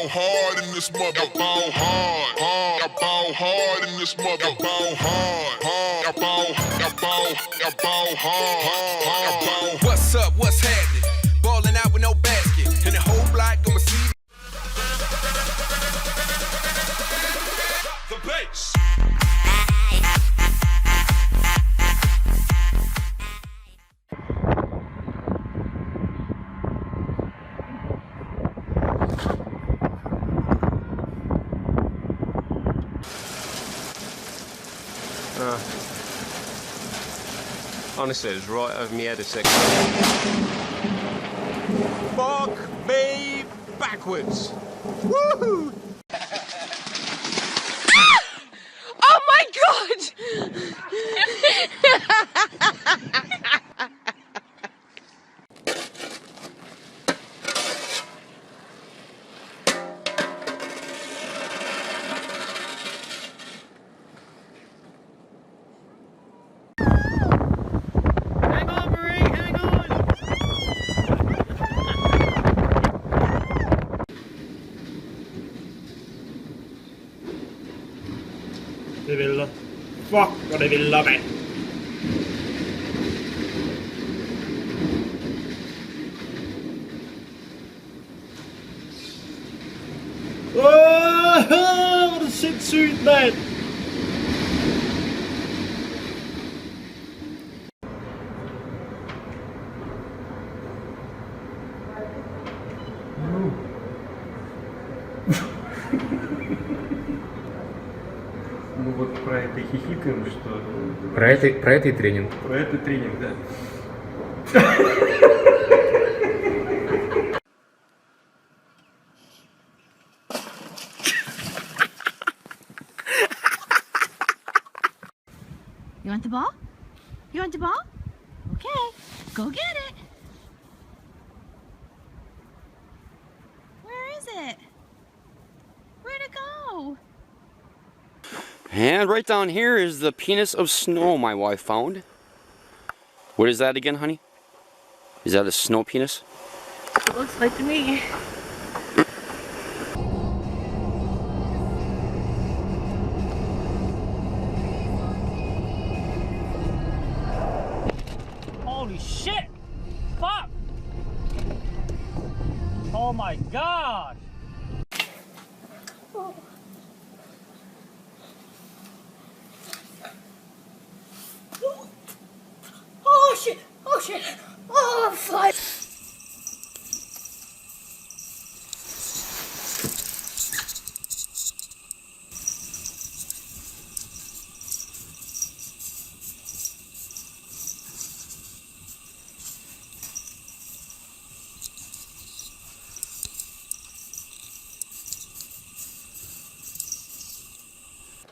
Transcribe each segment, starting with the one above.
ball hard in this mother. I ball hard, hard. I ball hard in this mother. I ball hard, hard. I ball hard, hard. What's up? What's happening? Balling out with no basket, and the whole block gonna see the bass. Honestly, it's right over me head a second. Fuck me backwards. Woohoo! Oh my god! Det vill det. Fuck vad det vill mig. Vad det sindssygt, mand. Ну вот про это хихикаем, что... Про это и тренинг. Про это тренинг, да. You want the ball? You want the ball? Okay, go get it. Where is it? Where'd it go? And right down here is the penis of snow my wife found. What is that again, honey? Is that a snow penis? It looks like to me. Holy shit! Fuck! Oh my god! Oh shit! Oh shit! Oh, fly!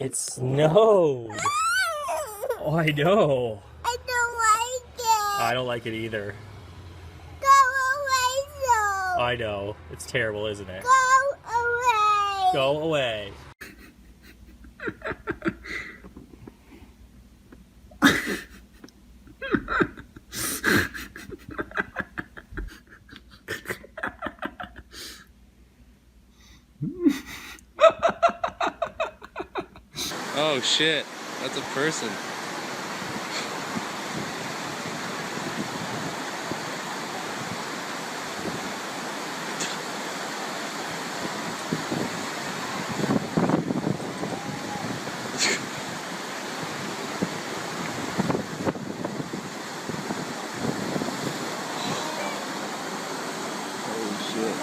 It snowed! Oh, I know! I don't like it! I don't like it either. Go away, though! I know. It's terrible, isn't it? Go away! Go away. Oh shit, that's a person. Holy shit.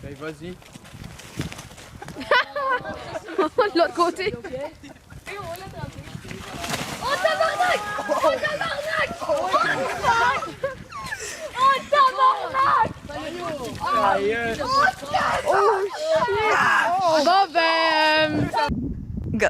Allez, vas-y. De l'autre côté. Oh tabarnak! Oh tabarnak! Oh tabarnak! Oh tabarnak! Oh shit! Bon ben... Go.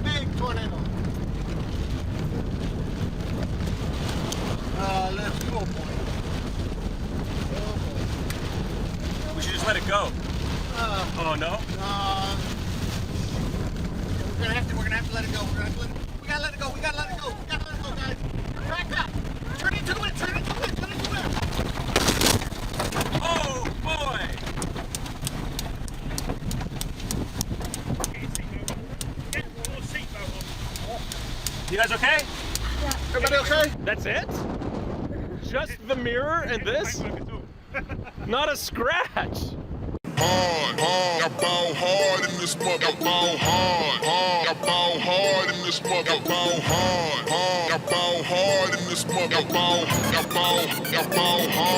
Big tornado. Let's go, boy. We should just let it go. Oh no? We're gonna have to let it go. We gotta let it go. We gotta let it go. We gotta let it go, guys. Back up. Turn into it. Turn into it. Turn into it. Oh boy! You guys okay? Everybody okay? That's it? Just the mirror and this? Not a scratch! Hard, I ball hard in this mother, ball hard, I ball hard in this mother, ball hard, I ball hard in this mother, ball hard.